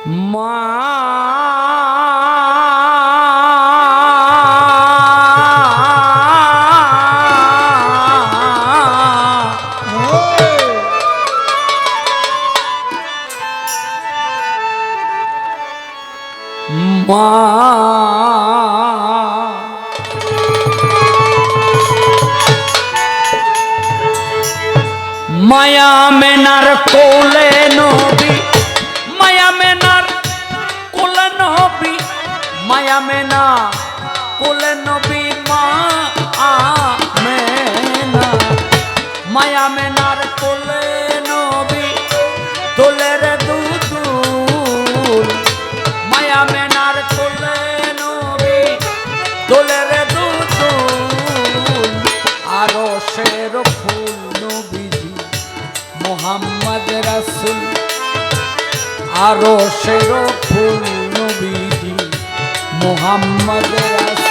মা মায়া মেনার কোলে নবী মায়া মেনার কোলে নবী মায়া মেনা কোলে নবী মা মেনা মায়া মেনার কোলে নবী দোলের দুদুল মায়া মেনার কোলে নবী দোলের দুদুল আরো শের ফুল নবীজি মোহাম্মদ রাসূল আরো শের ফুল নবীজি মোহাম্মদ রাসূল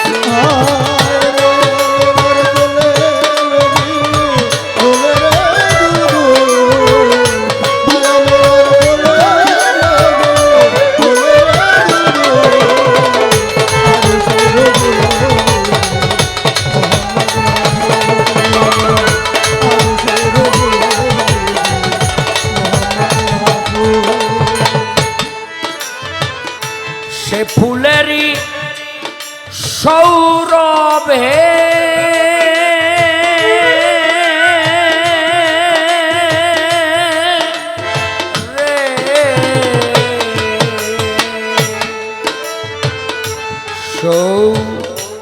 সে ফুলেরই সৌরভে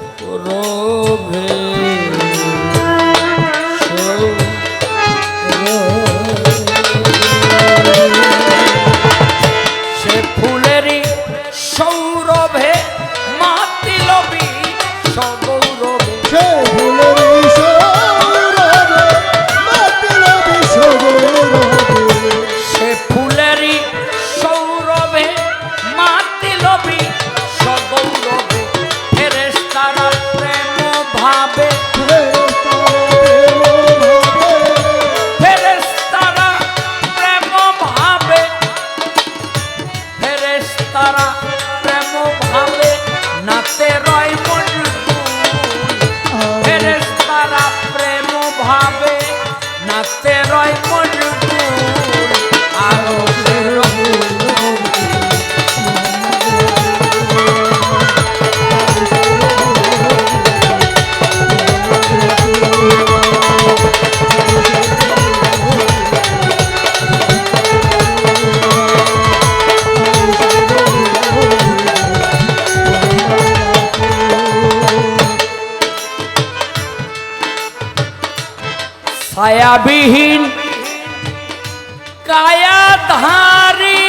সৌরভে সে ফুলেরই সৌরভে মাতিলবি সগৌরভে সে ফুলেরই সৌরভে মাতিলবি সগৌরভে সে ফুলেরই সৌরভে মাতিলবি সগৌরভে ফেরেশতারা প্রেম ভাবে ফেরেশতারা প্রেম ভাবে ফেরেশতারা প্রেম ভাবে নাতে রয় মজদুর ফেরেশতারা প্রেম ভাবে নাতে রয় মজদুর আরো ছায়াবিহীন কায়াধারী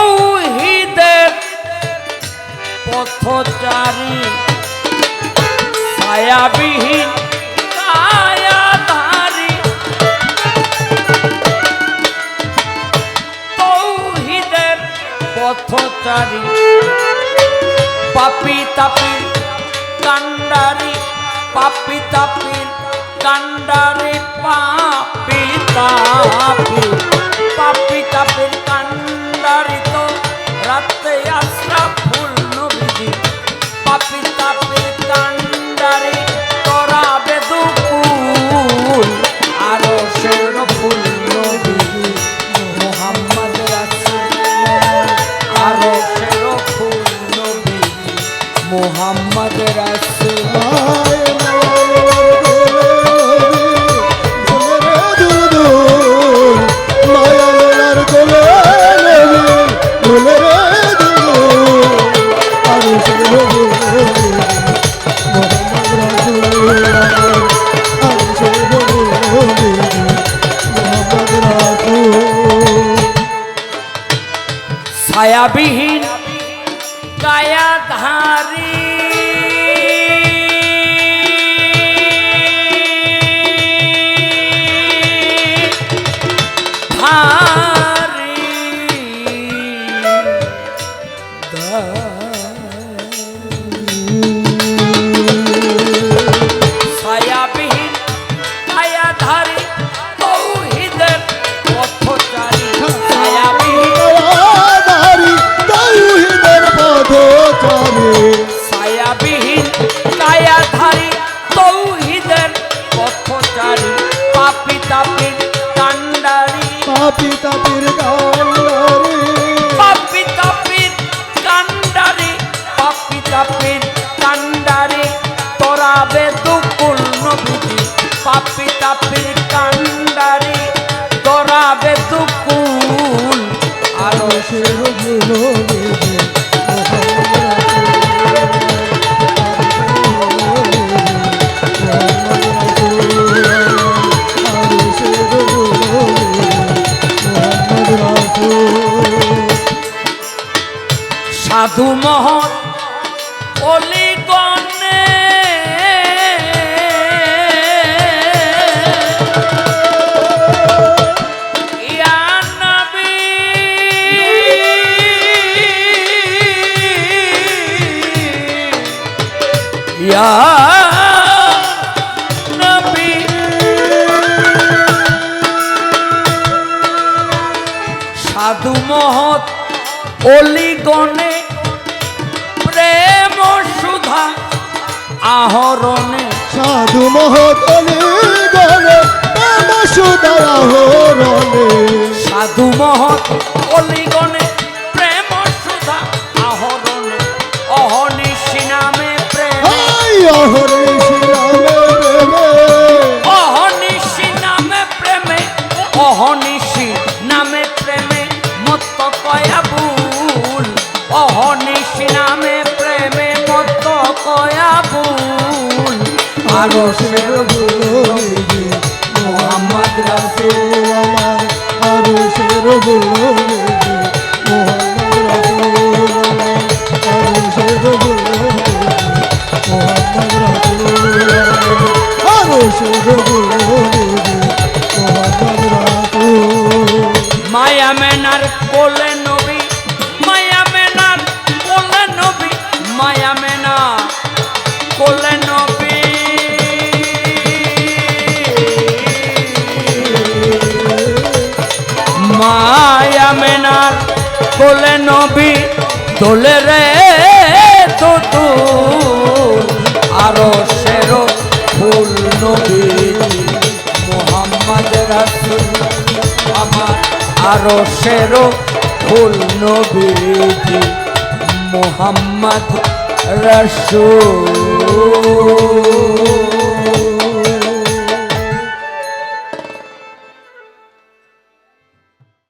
তৌহিদের পথচারী ছায়াবিহীন কায়াধারী তৌহিদের পথচারী পাপি তাপির কান্ডারি পাপি তাপির কান্ডারি পাপি তাপির পাপি তাপির কান্ডারি তো রাতে আসরা ফুল নবীজি পাপি তাপির কান্ডারি তোরা বেদুকুল আরো শের ফুল নবীজি মোহাম্মদ রাসূল আরো শের ফুল নবীজি মোহাম্মদ রাসূল ছায়াবিহীন কায়াধারী ছায়া পাপির কান্ডারি দরাবে দুকুল আরো আরশের বুলবুলি সাধু মহৎ অলিগণে ইয়া নবী ইয়া নবী সাধু মহৎ অলিগণে প্রেম সুধা আহরণে সাধু মহতলি গণে প্রেম সুধা আহরণে সাধু মহৎ অলিগণে প্রেম সুধা আহরণে অহনিশি নামে প্রেম অহনিশি নামে প্রেমে অহনিশি নামে প্রেমে মত্ত কয়া ভুল অহনিশি নামে প্রেমে মত্ত কয়া ভুল আরো আরশের বুলবুলি মোহাম্মদ রাসূল আমার আরশের বুলবুলি মোহাম্মদ রাসূল আরশের বুলবুলি মোহাম্মদ রাসূল মায়া মেনার কোলে নবী মায়া মেনার কোলে নবী মায়া মেনা কোলে নবী মায়া মেনার কোলে নবী দোলে রে তো আরো শেরো ফুল নবী মোহাম্মদ রাসূল আমার আরো শেরো ফুল নবীজি মোহাম্মদ রাসূল